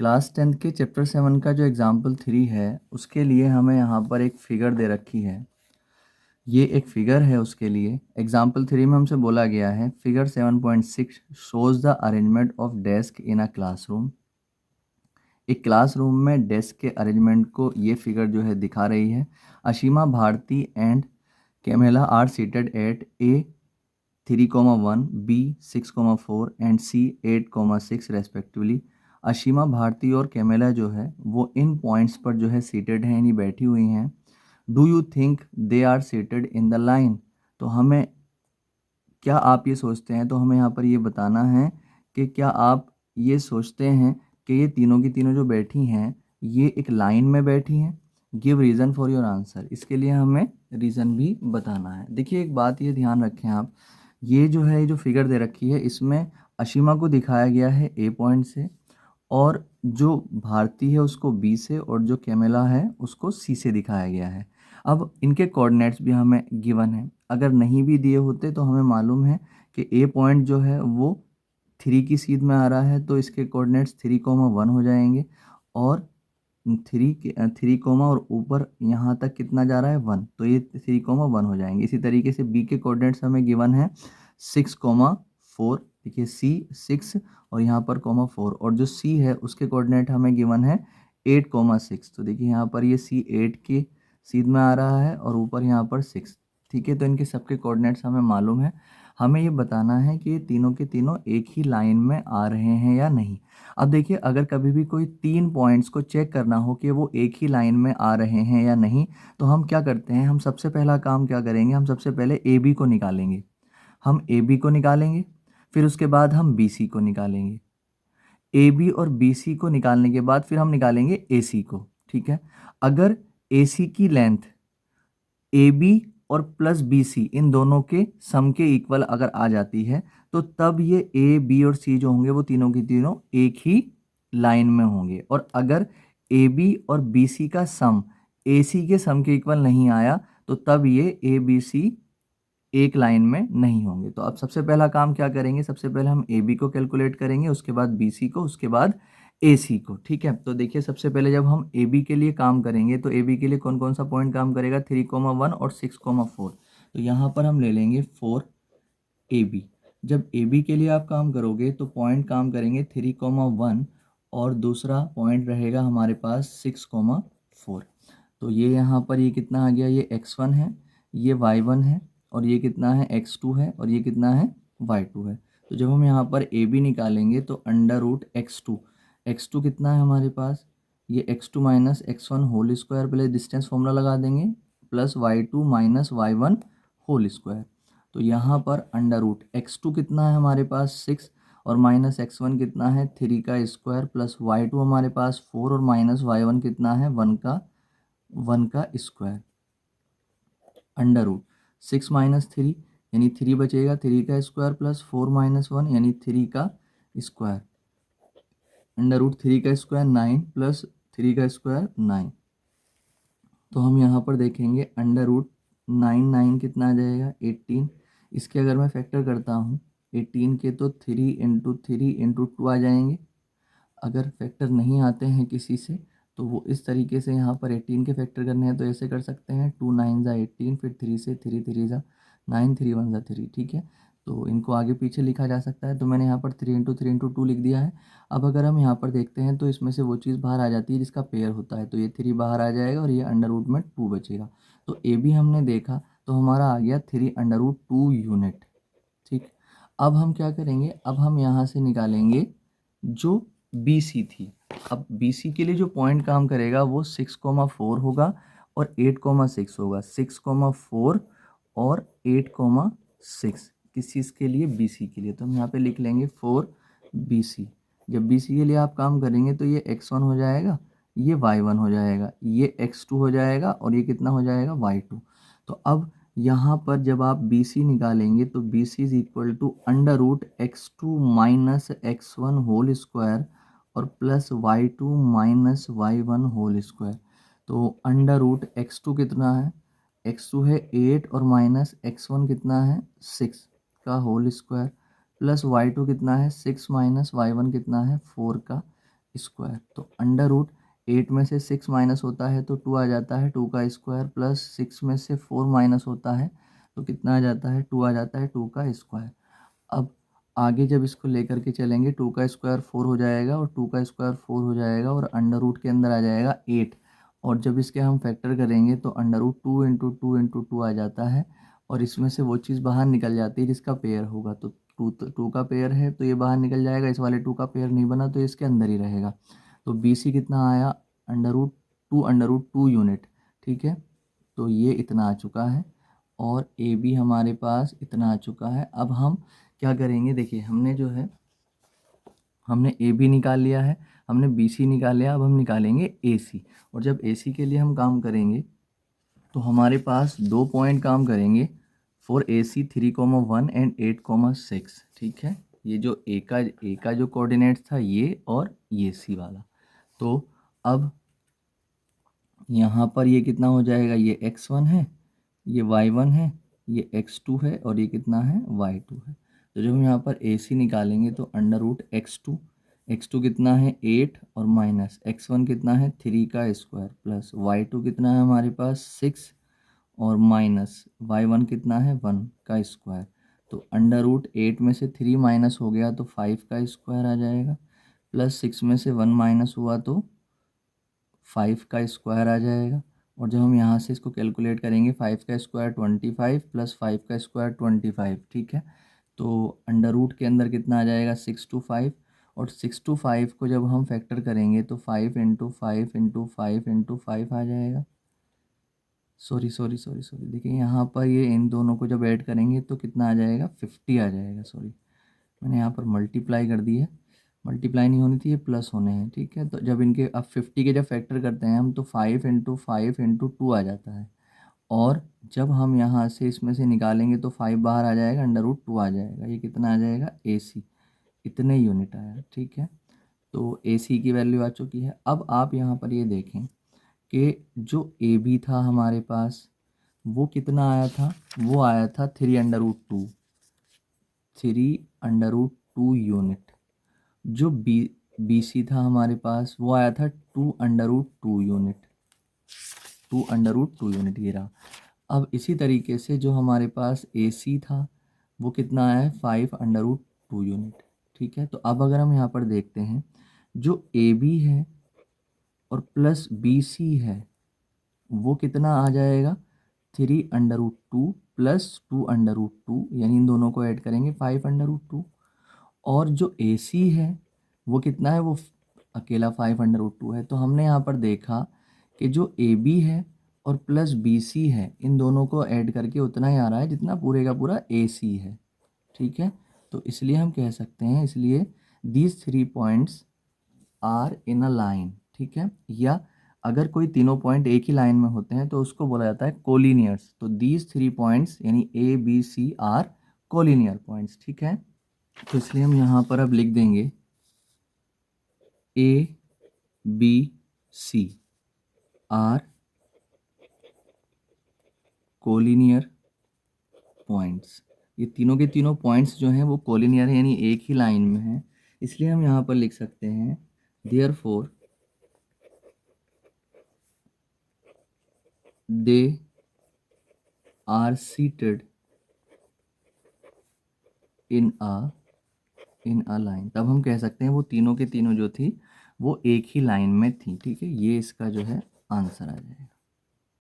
Class 10th के chapter 7 का जो एग्जाम्पल 3 है उसके लिए हमें यहाँ पर एक फिगर दे रखी है। ये एक फिगर है उसके लिए। एग्जाम्पल 3 में हमसे बोला गया है figure 7.6 shows the arrangement of desk in a classroom. एक क्लासरूम में डेस्क के अरेंजमेंट को ये फिगर जो है दिखा रही है। Ashima Bharti and Camella are seated at A 3,1, B 6,4 and C 8,6 respectively. Ashima Bharti और कैमेला जो है वो इन पॉइंट्स पर जो है सीटेड हैं, यानी बैठी हुई हैं। Do you think they are seated in the line? तो हमें क्या आप ये सोचते हैं, तो हमें यहाँ पर ये बताना है कि क्या आप ये सोचते हैं कि ये तीनों की तीनों जो बैठी हैं ये एक लाइन में बैठी हैं। Give reason for your answer. इसके लिए हमें रीज़न भी बताना है। देखिए एक बात ये ध्यान रखें आप, ये जो है ये जो फिगर दे रखी है इसमें अशीमा को दिखाया गया है ए पॉइंट से, और जो भारती है उसको बी से, और जो कैमेला है उसको सी से दिखाया गया है। अब इनके कोऑर्डिनेट्स भी हमें गिवन है। अगर नहीं भी दिए होते तो हमें मालूम है कि ए पॉइंट जो है वो 3 की सीध में आ रहा है, तो इसके कोऑर्डिनेट्स 3,1 हो जाएंगे, और 3 कोमा और ऊपर यहाँ तक कितना जा रहा है 1, तो ये 3,1 हो जाएंगे। इसी तरीके से बी के कोऑर्डिनेट्स हमें गिवन है 6,4। देखिए सी 6 और यहाँ पर कोमा 4, और जो सी है उसके कोऑर्डिनेट हमें गिवन है 8,6। तो देखिए यहाँ पर ये सी 8 की सीध में आ रहा है और ऊपर यहाँ पर 6। ठीक है, तो इनके सबके कोऑर्डिनेट्स हमें मालूम है। हमें ये बताना है कि ये तीनों के तीनों एक ही लाइन में आ रहे हैं या नहीं। अब देखिए अगर कभी भी कोई 3 पॉइंट्स को चेक करना हो कि वो एक ही लाइन में आ रहे हैं या नहीं, तो हम क्या करते हैं, हम सबसे पहला काम क्या करेंगे, हम सबसे पहले ए बी को निकालेंगे। हम ए बी को निकालेंगे, फिर उसके बाद हम बी सी को निकालेंगे। ए बी और बी सी को निकालने के बाद फिर हम निकालेंगे ए सी को। ठीक है, अगर ए सी की लेंथ ए बी और प्लस बी सी इन दोनों के सम के इक्वल अगर आ जाती है, तो तब ये ए बी और सी जो होंगे वो तीनों की तीनों एक ही लाइन में होंगे। और अगर ए बी और बी सी का सम ए सी के सम के इक्वल नहीं आया, तो तब ये ए बी सी एक लाइन में नहीं होंगे। तो अब सबसे पहला काम क्या करेंगे, सबसे पहले हम ए बी को कैलकुलेट करेंगे, उसके बाद बी सी को, उसके बाद ए सी को। ठीक है, तो देखिए सबसे पहले जब हम ए बी के लिए काम करेंगे तो ए बी के लिए कौन कौन सा पॉइंट काम करेगा, 3,1 और 6,4। तो यहाँ पर हम ले लेंगे 4 ए बी। जब ए बी के लिए आप काम करोगे तो पॉइंट काम करेंगे 3,1, और दूसरा पॉइंट रहेगा हमारे पास 6,4। तो ये यहाँ पर ये कितना आ गया, ये x1 है, ये y1 है, और ये कितना है x2 है, और ये कितना है y2 है। तो जब हम यहाँ पर ए बी निकालेंगे तो अंडर रूट एक्स टू कितना है हमारे पास, ये x2 minus x1 whole square, पहले डिस्टेंस फॉर्मूला लगा देंगे, plus y2 minus y1 whole square. तो यहाँ पर अंडर रूट x2 कितना है हमारे पास 6, और माइनस x1 कितना है 3 का स्क्वायर, प्लस y2 हमारे पास 4, और माइनस y1 कितना है 1 का स्क्वायर। अंडर रूट 6 माइनस 3 यानी 3 बचेगा, 3 का स्क्वायर प्लस 4 माइनस 1 यानी 3 का स्क्वायर। अंडर रूट 3 का स्क्वायर 9 प्लस 3 का स्क्वायर 9। तो हम यहाँ पर देखेंगे अंडर रूट 9 कितना आ जाएगा 18। इसके अगर मैं फैक्टर करता हूँ 18 के, तो 3 × 3 × 2 आ जाएंगे। अगर फैक्टर नहीं आते हैं किसी से तो वो इस तरीके से यहाँ पर 18 के फैक्टर करने हैं तो ऐसे कर सकते हैं, 2 9 ज़ा 18, फिर 3 से 3 3 ज़ा 9, 3 1 ज़ा 3। ठीक है, तो इनको आगे पीछे लिखा जा सकता है, तो मैंने यहाँ पर 3 × 3 × 2 लिख दिया है। अब अगर हम यहाँ पर देखते हैं तो इसमें से वो चीज़ बाहर आ जाती है जिसका पेयर होता है, तो ये 3 बाहर आ जाएगा और ये अंडर रूट में 2 बचेगा। तो ए बी हमने देखा तो हमारा आ गया 3 √2 यूनिट। ठीक, अब हम क्या करेंगे, अब हम यहाँ से निकालेंगे जो बी सी थी। अब बी सी के लिए जो पॉइंट काम करेगा वो 6,4 होगा और 8,6 होगा। 6,4 और 8,6 किस चीज़ के लिए, बी सी के लिए। तो हम यहाँ पे लिख लेंगे 4 बी सी। जब बी सी के लिए आप काम करेंगे तो ये x1 हो जाएगा, ये y1 हो जाएगा, ये x2 हो जाएगा, और ये कितना हो जाएगा y2। तो अब यहाँ पर जब आप बी सी निकालेंगे तो B C is equal to under root x2 minus x1 whole square और plus y2 minus y1 whole square. तो अंडर रूट x2 कितना है, x2 है 8, और माइनस x1 कितना है 6 का होल स्क्वायर, प्लस y2 कितना है 6 माइनस y1 कितना है 4 का स्क्वायर। तो अंडर रूट 8 में से 6 माइनस होता है तो 2 आ जाता है, 2 का स्क्वायर, प्लस 6 में से 4 माइनस होता है तो कितना आ जाता है, 2 आ जाता है, 2 का स्क्वायर। अब आगे जब इसको लेकर के चलेंगे 2 का स्क्वायर 4 हो जाएगा और 2 का स्क्वायर 4 हो जाएगा और अंडर रूट के अंदर आ जाएगा 8। और जब इसके हम फैक्टर करेंगे तो अंडर रूट 2 इंटू 2 इंटू 2 आ जाता है और इसमें से वो चीज़ बाहर निकल जाती है जिसका पेयर होगा। तो 2 का पेयर है तो ये बाहर निकल जाएगा, इस वाले 2 का पेयर नहीं बना तो इसके अंदर ही रहेगा। तो बी सी कितना आया, अंडर रूट 2 यूनिट। ठीक है, तो ये इतना आ चुका है और ए बी हमारे पास इतना आ चुका है। अब हम क्या करेंगे, देखिए हमने जो है हमने ए बी निकाल लिया है, हमने बी सी निकाल लिया, अब हम निकालेंगे ए सी। और जब ए सी के लिए हम काम करेंगे तो हमारे पास 2 पॉइंट काम करेंगे फॉर ए सी 3,1 एंड 8,6। ठीक है, ये जो ए का जो कोऑर्डिनेट था ये और ये सी वाला। तो अब यहाँ पर ये कितना हो जाएगा, ये x1 है, ये y1 है, ये x2 है और ये कितना है, y2 है। तो जब हम यहाँ पर ए सी निकालेंगे तो अंडर रूट x2 कितना है 8 और माइनस x1 कितना है 3 का स्क्वायर प्लस y2 कितना है हमारे पास 6 और माइनस y1 कितना है 1 का स्क्वायर। तो अंडर रूट 8 में से 3 माइनस हो गया तो 5 का स्क्वायर आ जाएगा, प्लस 6 में से 1 माइनस हुआ तो 5 का स्क्वायर आ जाएगा। और जब हम यहाँ से इसको कैलकुलेट करेंगे 5 का स्क्वायर 25 प्लस 5 का स्क्वायर 25। ठीक है, तो अंडर रूट के अंदर कितना आ जाएगा 6 to 5 और 6 to 5 को जब हम फैक्टर करेंगे तो 5 इंटू 5 इंटू 5 इंटू 5 आ जाएगा। सॉरी देखिए यहाँ पर ये इन दोनों को जब ऐड करेंगे तो कितना आ जाएगा 50 आ जाएगा। सॉरी, मैंने यहाँ पर मल्टीप्लाई कर दी है, मल्टीप्लाई नहीं होनी थी, ये प्लस होने हैं। ठीक है, तो जब इनके अब 50 के जब फैक्टर करते हैं हम तो 5 इंटू 5 इंटू 2 आ जाता है। और जब हम यहाँ से इसमें से निकालेंगे तो 5 बाहर आ जाएगा, अंडर रूट 2 आ जाएगा, ये कितना आ जाएगा ए सी, इतने यूनिट आया। ठीक है, तो ए सी की वैल्यू आ चुकी है। अब आप यहाँ पर ये देखें कि जो ए बी था हमारे पास वो कितना आया था, वो आया था 3 अंडर रूट 2 यूनिट। जो बी सी था हमारे पास वो आया था 2 under root 2 unit, 2 under root 2 unit ये रहा। अब इसी तरीके से जो हमारे पास ए सी था वो कितना आया है 5 अंडर रूट 2 यूनिट। ठीक है, तो अब अगर हम यहाँ पर देखते हैं जो ए बी है और प्लस बी सी है वो कितना आ जाएगा 3 under root 2 plus 2 under root 2, यानी इन दोनों को ऐड करेंगे 5 अंडर रूट 2। और जो ए सी है वो कितना है, वो अकेला 5 अंडर रूट 2 है। तो हमने यहाँ पर देखा कि जो ए बी है और प्लस बी सी है इन दोनों को ऐड करके उतना ही आ रहा है जितना पूरे का पूरा ए सी है। ठीक है, तो इसलिए हम कह सकते हैं, इसलिए these 3 points are in a line. ठीक है, या अगर कोई तीनों पॉइंट एक ही लाइन में होते हैं तो उसको बोला जाता है कोलिनियर्स। तो दीज 3 पॉइंट्स यानी A B C are collinear points. ठीक है, तो इसलिए हम यहाँ पर अब लिख देंगे A B C are collinear points. ये तीनों के तीनों पॉइंट्स जो हैं वो कोलिनियर है यानी एक ही लाइन में हैं। इसलिए हम यहाँ पर लिख सकते हैं therefore they are seated in a line. तब हम कह सकते हैं वो तीनों के तीनों जो थी वो एक ही लाइन में थी। ठीक है, ये इसका जो है आंसर आ जाएगा।